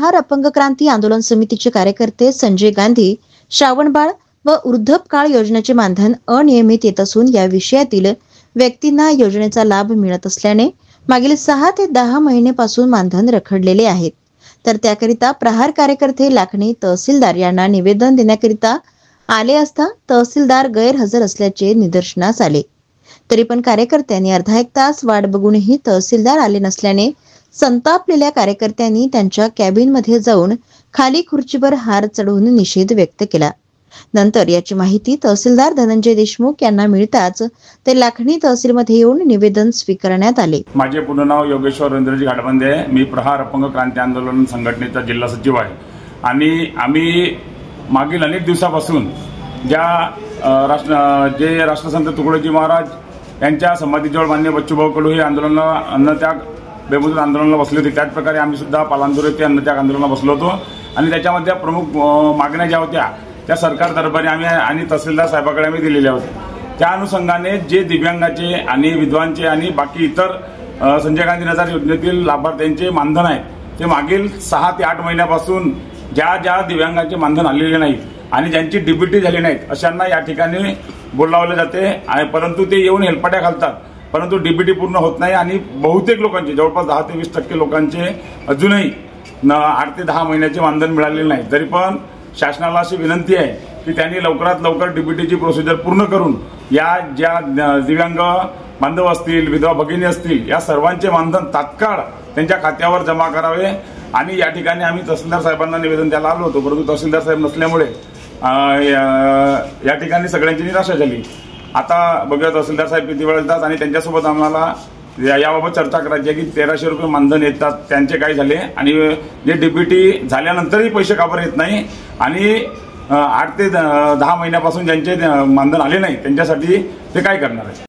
प्रहार अपंग क्रांती आंदोलन समितीचे कार्यकर्ते संजय गांधी श्रावणबाळ व वृद्धपकाळ योजनेचे मानधन अनियमित येत असून या विषयातील व्यक्तींना योजनेचा लाभ मिळत असल्याने मागील 6 ते 10 महिन्यापासून मानधन रखडलेले आहेत। तर त्याकरिता प्रहार कार्यकर्ते लाखणी तहसीलदार यांना निवेदन देण्याकरिता आले असता तहसीलदार गैरहजर असल्याचे निदर्शनास आले। तरी पण कार्यकर्त्यांनी अर्धा एक तास वाट बघूनही तहसीलदार आले नसल्याने संतापलेल्या कार्यकर्त्यांनी त्यांच्या कॅबिनमध्ये जाऊन खाली खुर्चीवर हार चढवून निषेध व्यक्त केला। नंतर याची माहिती तहसीलदार धनंजय देशमुख यांना मिळताच ते लाखणी तहसीलमध्ये येऊन निवेदन स्वीकारण्यात आले। माझे पूर्ण नाव योगेश्वर रवींद्रजी घाटबंदे आहे। मी प्रहार अपंग क्रांती आंदोलन संघटनेचा जिल्हा सचिव आहे आणि आम्ही मागील अनेक दिवसापासून जे राष्ट्रसंत तुकडोजी महाराज यांच्या समाधीजवळ माननीय बच्चूभाऊ कडू हे अन्नत्याग बेमुदत आंदोलनाला बसले होते। त्याच प्रकारे आम्ही सुद्धा पालांदूर येथे अन्नत्याग आंदोलनाला बसलो होतो आणि त्याच्यामध्ये प्रमुख मागण्या ज्या होत्या त्या सरकार दरबारी आम्ही आणि तहसीलदार साहेबांकडे आम्ही दिलेल्या होत्या। त्या अनुषंगाने जे दिव्यांगाचे आणि विधवांचे आणि बाकी इतर संजय गांधी निराधार योजनेतील लाभार्थ्यांचे मानधन आहे ते मागील 6 ते 8 महिन्यापासून ज्या दिव्यांगाचे मानधन आलेले नाही आणि ज्यांची डीबीटी झाली नाहीत अशांना या ठिकाणी बोलावले जाते, परंतु ते येऊन हेलपाट्या घालतात, परंतु डीबीटी पूर्ण होत नाही आणि बहुतेक लोकांचे जवळपास 10 ते 20% लोकांचे अजूनही 8 ते 10 महिन्याचे मानधन मिळालेले नाही। तरी पण शासनाला अशी विनंती आहे की त्यांनी लवकरात लवकर डीबीटीची प्रोसिजर पूर्ण करून या ज्या दिव्यांग बांधव असतील, विधवा भगिनी असतील, या सर्वांचे मानधन तात्काळ त्यांच्या खात्यावर जमा करावे। आणि या ठिकाणी आम्ही तहसीलदार साहेबांना निवेदन द्यायला आलो होतो, परंतु तहसीलदार साहेब नसल्यामुळे या ठिकाणी सगळ्यांची निराशा झाली। आता बघूया तहसीलदार साहेब किती वेळ येतात आणि त्यांच्यासोबत आम्हाला याबाबत चर्चा करायची आहे की 1300 रुपये मानधन येतात त्यांचे काय झाले आणि जे डीबीटी झाल्यानंतरही पैसे का बरं येत नाही आणि 8 ते 10 महिन्यापासून ज्यांचे मानधन आले नाही त्यांच्यासाठी ते काय करणार आहे।